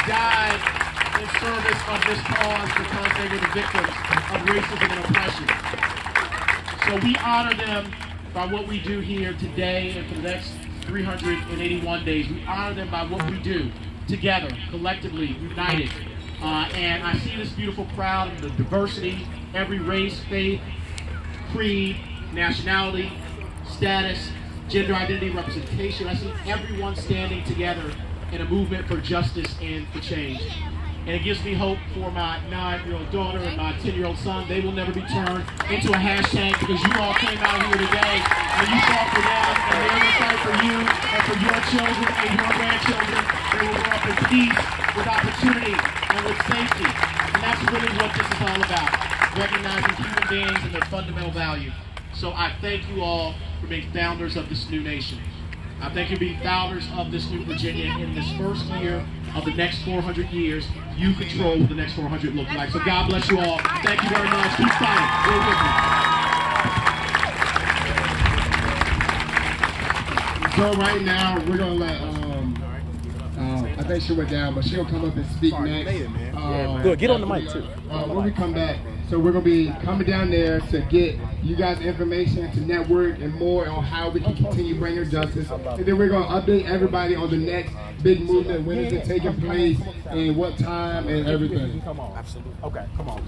died in service of this cause because they were the victims of racism and oppression. So we honor them by what we do here today and for the next 381 days. We honor them by what we do together, collectively, united. And I see this beautiful crowd and the diversity, every race, faith, creed, nationality, status, gender identity, representation. I see everyone standing together in a movement for justice and for change. And it gives me hope for my 9-year-old daughter and my 10-year-old son. They will never be turned into a hashtag because you all came out here today and you fought for them, and they're going to fight for you and for your children and your grandchildren. They will grow up in peace, with opportunity, and with safety. And that's really what this is all about, recognizing human beings and their fundamental value. So I thank you all for being founders of this new nation. I thank you for being founders of this new Virginia in this first year of the next 400 years. You control what the next 400 look like. So God bless you all. Thank you very much. Keep fighting. We're with you. So right now, we're going to let, I think she went down, but she'll come up and speak next. Good, get on the mic too. When we come back, so we're going to be coming down there to get you guys information, to network and more on how we can continue bringing justice. And then we're going to update everybody on the next big movement, when is it taking place, and what time, and everything. Come on, absolutely. Okay, come on.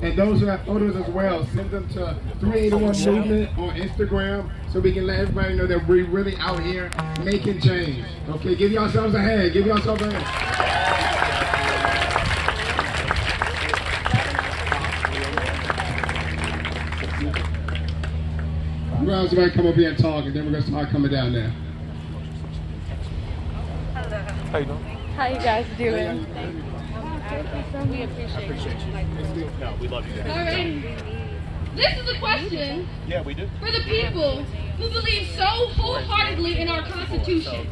And those who have photos as well, send them to 381 Movement on Instagram so we can let everybody know that we're really out here making change. Okay, give yourselves a hand. Give yourselves a hand. You guys are going to come up here and talk, and then we're going to start coming down there. How you doing? How you guys doing? We appreciate you. No, we love you guys. All right. This is a question Yeah, we do. for the people who believe so wholeheartedly in our Constitution.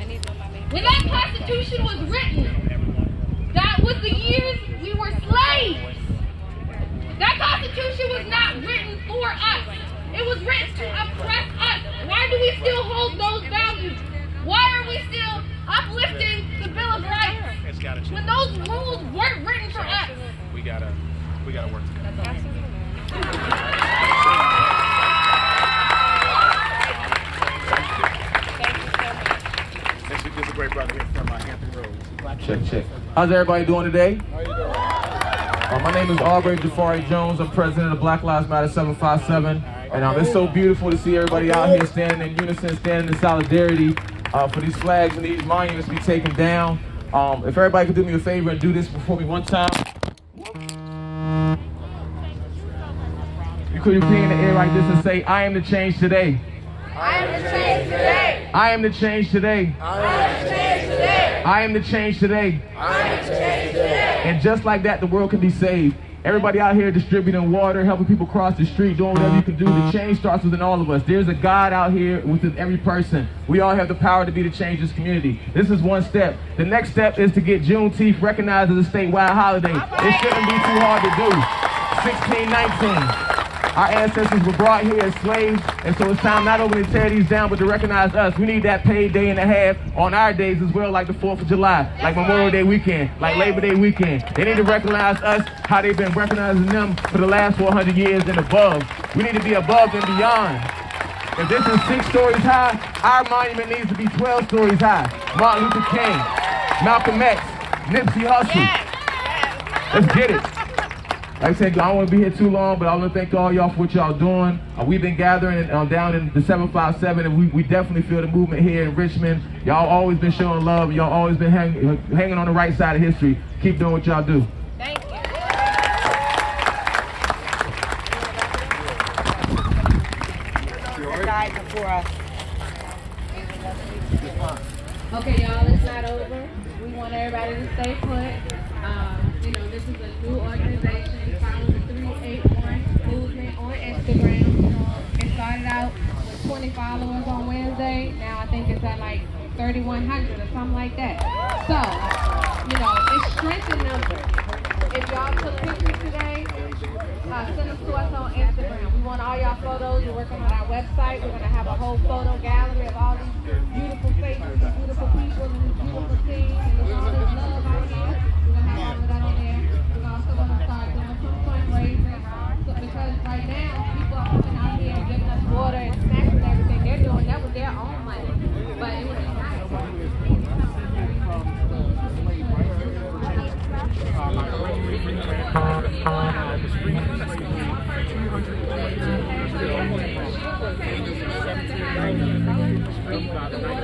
When that Constitution was written, that was the years we were slaves. That Constitution was not written for us. It was written to oppress us. Why do we still hold those values? Why are we still uplifting the Bill of Rights when those rules weren't written for us? We gotta work together. This is a great brother here from Hampton Roads. Check. How's everybody doing today? My name is Aubrey Jafari Jones. I'm president of Black Lives Matter 757. And it's so beautiful to see everybody out here standing in unison, standing in solidarity for these flags and these monuments to be taken down. If everybody could do me a favor and do this before me one time. You could be in the air like this and say, I am the change today. I am the change today. I am the change today. I am the change today. I am the change today. I am the change today. And just like that, the world can be saved. Everybody out here distributing water, helping people cross the street, doing whatever you can do. The change starts within all of us. There's a God out here within every person. We all have the power to be the change in this community. This is one step. The next step is to get Juneteenth recognized as a statewide holiday. It shouldn't be too hard to do. 1619. Our ancestors were brought here as slaves, and so it's time not only to tear these down, but to recognize us. We need that paid day and a half on our days as well, like the 4th of July, like Memorial Day weekend, like Labor Day weekend. They need to recognize us, how they've been recognizing them for the last 400 years and above. We need to be above and beyond. If this is 6 stories high, our monument needs to be 12 stories high. Martin Luther King, Malcolm X, Nipsey Hussle. Let's get it. Like I said, I don't want to be here too long, but I want to thank all y'all for what y'all doing. We've been gathering down in the 757, and we definitely feel the movement here in Richmond. Y'all always been showing love. Y'all always been hanging on the right side of history. Keep doing what y'all do. Thank you. Died before us. Okay, y'all, it's not over. We want everybody to stay put. This is a new organization. Follow the 381 Movement on Instagram. It started out with 20 followers on Wednesday. Now I think it's at like 3,100 or something like that. So, it's strength in numbers. If y'all took pictures today, send them to us on Instagram. We want all y'all photos. We're working on our website. We're going to have a whole photo gallery of all these beautiful faces, these beautiful people, and these beautiful things, and all this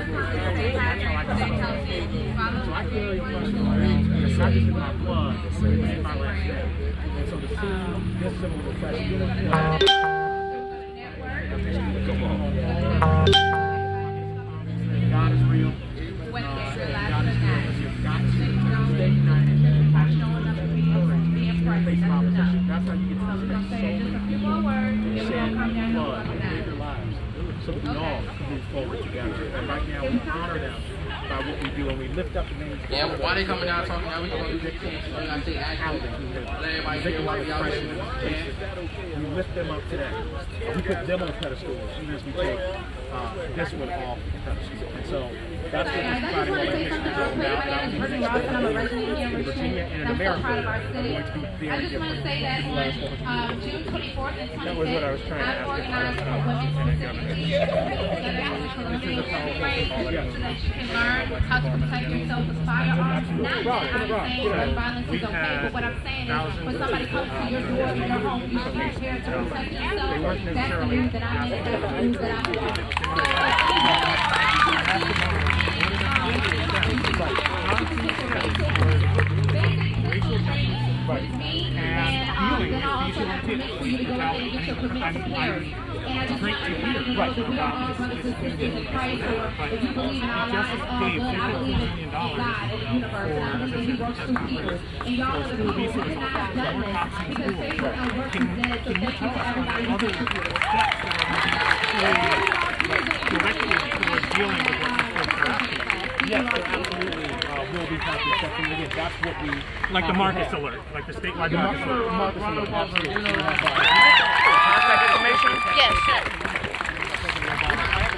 So I carry it's not just in my blood, it's in my last name. And so the this symbol reflects God is real. What is your God is last real. name? You've got to stay united. Showing up and being present. That's how you get So we're going to say just a few more words, and then we're going to come down and blood and save their lives. So we can all move forward together. And right now we honor them by what we do, and we lift up the names. Yeah, why they coming down talking now? We gonna do the chance. We gotta say action. Let everybody hear why we out here. We lift them up today. We put them on a pedestal even as we take this one off the pedestal. And so that's what this Friday Morning Mission is all about. That will be the next in Virginia and in America. We're going to be there I just want to say that on June 24th and 25th, that was what I was trying to I've ask organized a women's civic so that you can learn how to protect yourself with firearms. Not that I'm saying violence is okay, but what I'm saying is when somebody comes to your door in your home, you should be prepared to protect yourself. That's the news that I need. That's the news that I with me, and then I also have to make sure you to go out there and get your permit prepared. And I just want to let you know that we are all brothers and sisters in Christ, or if you believe in our lives, all good. I believe in God, in the universe, and I believe He works through people. And y'all are the people who cannot veterans, because Facebook works is dead, so thank you for everybody who contributed. Yes, absolutely. We'll be practicing again. That's what we Like the Marcus alert, like the statewide Marcus alert. Marcus alert. Absolutely. Contact information? Yes, sir.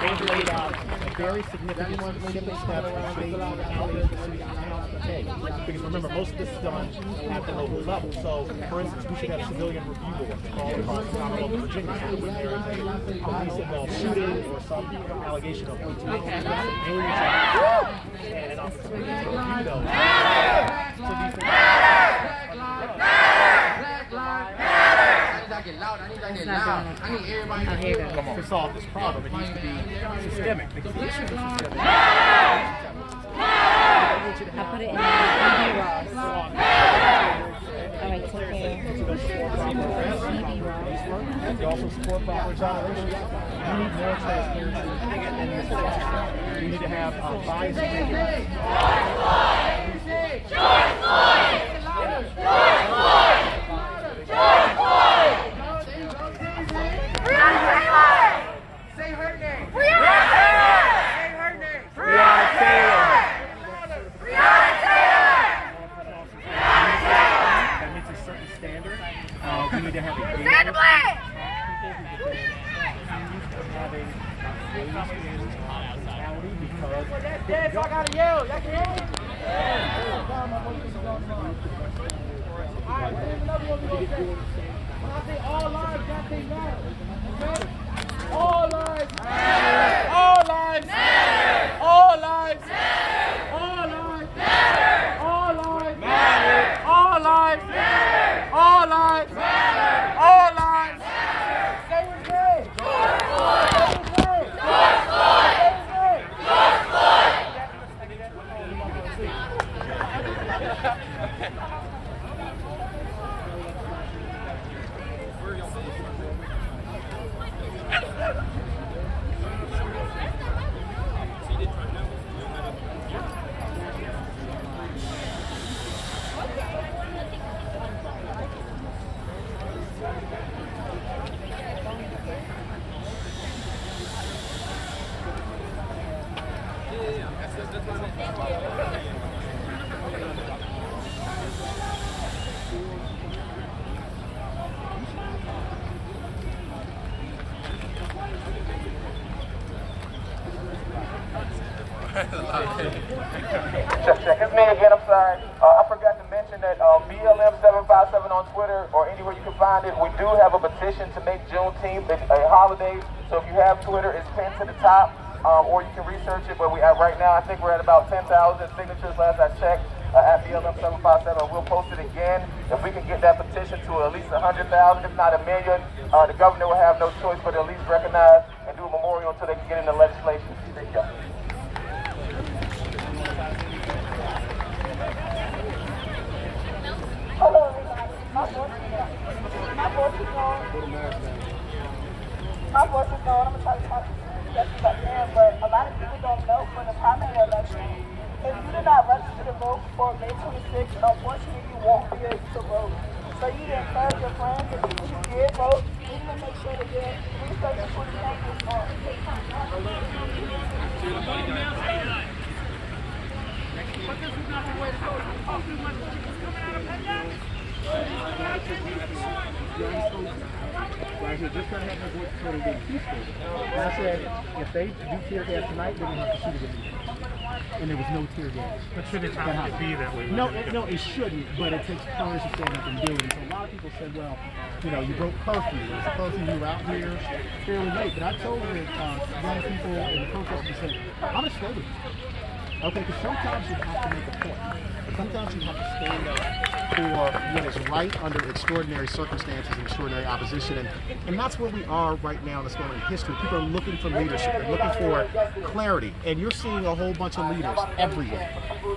They've laid out a very significant specific steps that state counties, the city towns can take. Because remember, most of this is done at the local level. So, for instance, we should have civilian review boards all across the Commonwealth of Virginia. So when there is a police-involved shooting or some allegation of police and an opportunity to review those. So these things I need loud. I need everybody to hear that. to solve this problem. It needs to be systemic because the issue is systemic. I put it in BB Ross. All right, take care. You also support proper exoneration. You need more transparency in this process. You need to have bias. Say her name. Breonna Taylor. Say her name. Breonna Taylor. Breonna Taylor. That meets a certain standard. We need to have a Stand the blade. Yes, I gotta yell. Y'all can hear me? Alright, whatever another one we gonna say. When I say all lives, that thing matters. Okay? All lives matter. All lives matter. All lives matter. All lives matter. All lives matter. All lives matter. All lives matter. All lives matter. Say his name. George Floyd. Say his name. George Floyd. Say his name. George Floyd. Check. It's me again, I'm sorry. I forgot to mention that BLM757 on Twitter or anywhere you can find it, we do have a petition to make Juneteenth a holiday. So if you have Twitter, it's pinned to the top, or you can research it. But right now, I think we're at about 10,000 signatures last I checked at BLM757. We'll post it again. If we can get that petition to at least 100,000, if not 1 million, the governor will have no choice but to at least recognize and do a memorial until they can get into legislation. Thank you. Right here, just trying to have their voice totally being peaceful. And I said, if they do tear gas tonight, they're going to have to shoot it immediately. And there was no tear gas. But should it have to be that way? No, it shouldn't, but it takes courage to stand up and do it. And so a lot of people said, well, you know, you broke curfew. It's supposed to be out here fairly late. But I told the young people in the protesters, said, I'm going to stay with you. Okay, because sometimes you have to make a point. Sometimes you have to stand up for what is right under extraordinary circumstances and extraordinary opposition. And that's where we are right now in this moment in history. People are looking for leadership. They're looking for clarity. And you're seeing a whole bunch of leaders everywhere.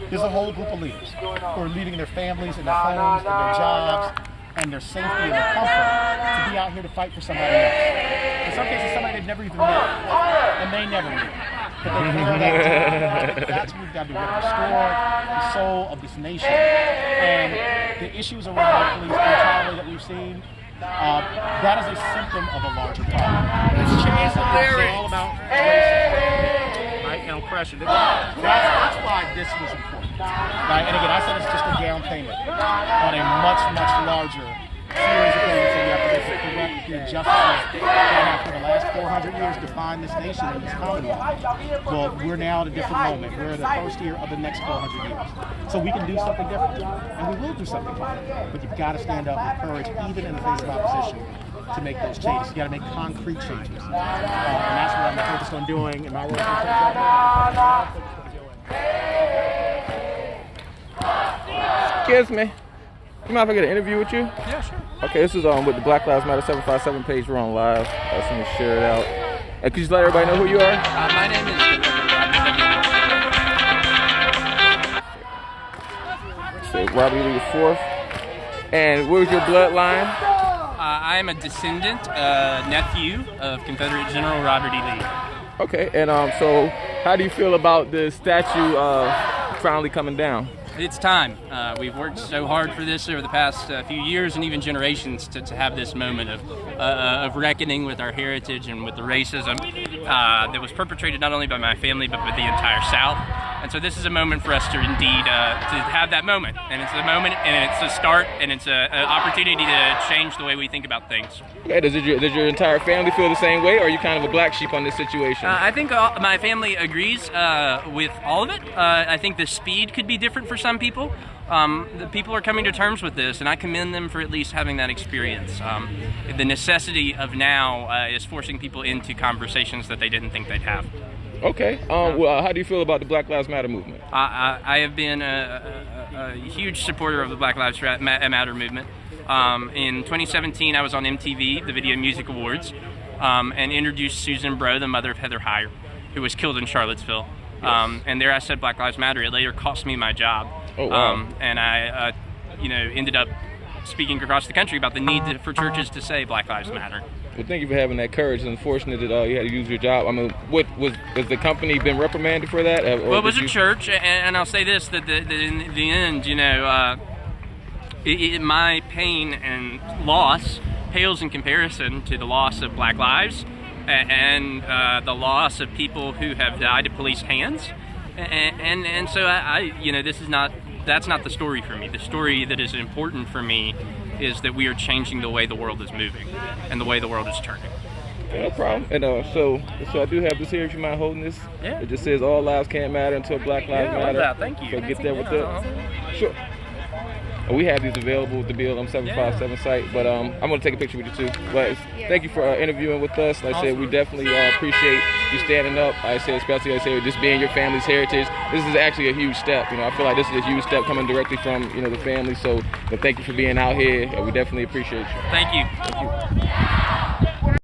There's a whole group of leaders who are leading their families and their homes and their jobs and their safety and their comfort to be out here to fight for somebody else. In some cases, somebody they've never even met. And they never meet. That's what we've got to do. We've got to restore the soul of this nation. And the issues around police brutality that we've seen, that is a symptom of a larger problem. It's all about racism, right, and oppression. That's why this was important. Right? And again, I said it's just a down payment on a much, much larger series of things that we have to correct the injustices that have for the last 400 years defined this nation and this Commonwealth. Well, we're now at a different moment. We're in the first year of the next 400 years. So we can do something different. And we will do something different. But you've got to stand up with courage, even in the face of opposition, to make those changes. You've got to make concrete changes. And that's what I'm focused on doing in my work. Excuse me. You mind if I get an interview with you? Yeah, sure. Okay, this is with the Black Lives Matter 757 page. We're on live. I just want to share it out. And could you let everybody know who you are? My name is Robert Lee IV. And what was your bloodline? I am a descendant, nephew of Confederate General Robert E. Lee. Okay, and so how do you feel about the statue finally coming down? It's time. We've worked so hard for this over the past few years and even generations to have this moment of reckoning with our heritage and with the racism that was perpetrated not only by my family but with the entire South. And so this is a moment for us to indeed to have that moment. And it's a moment, and it's a start, and it's an opportunity to change the way we think about things. Okay, does your entire family feel the same way, or are you kind of a black sheep on this situation? I think my family agrees with all of it. I think the speed could be different for some people. The people are coming to terms with this, and I commend them for at least having that experience. The necessity of now is forcing people into conversations that they didn't think they'd have. Okay. Well, how do you feel about the Black Lives Matter movement? I have been a huge supporter of the Black Lives Matter movement. In 2017, I was on MTV, the Video Music Awards, and introduced Susan Bro, the mother of Heather Heyer, who was killed in Charlottesville. Yes. And there I said Black Lives Matter. It later cost me my job. Oh, wow. And I, ended up speaking across the country about the need for churches to say Black Lives Matter. Well, thank you for having that courage. It's unfortunate that you had to use your job. I mean, has the company been reprimanded for that? Well, it was a church, and I'll say this, that in the end, my pain and loss pales in comparison to the loss of Black lives and the loss of people who have died at police hands. And so that's not the story for me. The story that is important for me is that we are changing the way the world is moving and the way the world is turning. No problem. And so I do have this here, if you mind holding this. Yeah. It just says all lives can't matter until Black Lives Matter. That. Thank you. So get there with that. Sure. We have these available at the BLM 757 site, but I'm going to take a picture with you too. But thank you for interviewing with us. Like I said, we definitely appreciate you standing up. Especially this being your family's heritage. This is actually a huge step. I feel like this is a huge step coming directly from the family. So thank you for being out here. We definitely appreciate you. Thank you. Thank you.